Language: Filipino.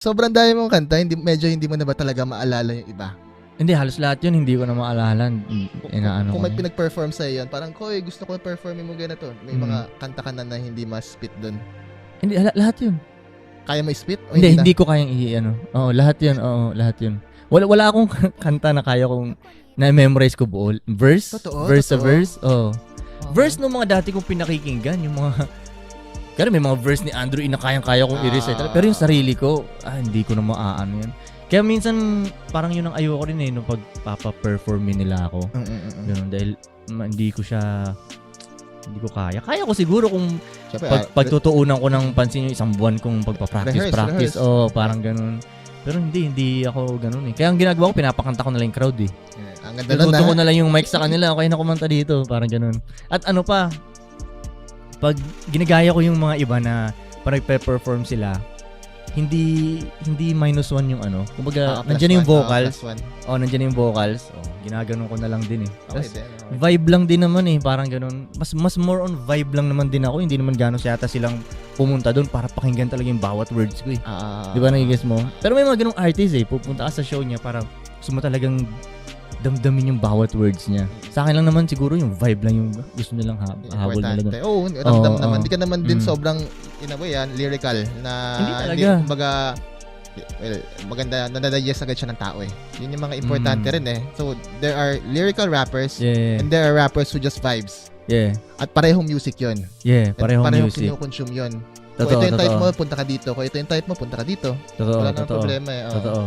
Sobrang dami mong kanta, medyo hindi mo na ba talaga maalala yung iba? Hindi, halos lahat yun, hindi ko na maalala. Inaano Kung ko may na. pinag-perform sa iyo, parang, Koy, gusto ko performin mo ganito. May mga kanta ka na hindi ma-spit doon. Hindi, lahat yun. Kaya mo spit? O Hindi ko kayang i-ano. Oo, lahat yun. Oo, lahat yun. Wala akong kanta na kaya kong na-memorize ko buo. Verse? Totoo, Verse sa totoo. verse? Oo. Okay. Verse nung mga dati kong pinakikinggan, yung mga... Kaya may mga verse ni Andrew na kayang-kaya kong i-recital. Pero yung sarili ko, hindi ko na maaano yun. Kaya minsan, parang yun ang ayoko rin nung pagpapa-performin nila ako. Ganun, dahil hindi ko kaya. Kaya ko siguro kung pagtutuunan ko ng pansin yung isang buwan kong pagpa-practice. Rehearse. Parang ganun. Pero hindi ako ganun eh. Kaya ang ginagawa ko, pinapakanta ko na lang yung crowd eh. Ang ganda nun Natuto ko na lang yung mic sa kanila, okay na kumanta dito. Parang ganun. At ano pa, pag ginagaya ko yung mga iba na parang nagpe-perform sila, hindi -1 yung ano. Kumbaga, nandiyan yung vocals. Nandiyan yung vocals. Ginaganon ko na lang din eh. Tapos, vibe lang din naman eh. Parang ganun. Mas more on vibe lang naman din ako. Hindi naman gano'n siyata silang pumunta doon para pakinggan talaga yung bawat words ko eh. Di ba nagigess mo? Pero may mga ganung artist eh. Pupunta ka sa show niya para gusto mo talagang damdamin yung bawat words niya. Sa akin lang naman siguro yung vibe lang yung gusto nilang habol nila doon. Oo, ramdam naman. Hindi ka naman din sobrang, in a way, lyrical na hindi talaga. Kumbaga, maganda, nadadigest agad siya ng tao eh. Yun yung mga importante rin eh. So, there are lyrical rappers and there are rappers who just vibes. Yeah. At parehong music yun. Yeah, parehong music. Parehong kinukonsume yun. Totoo, kung ito yung type mo, punta ka dito. Kung ito yung type mo, punta ka dito. Totoo, wala nang problema eh. Totoo.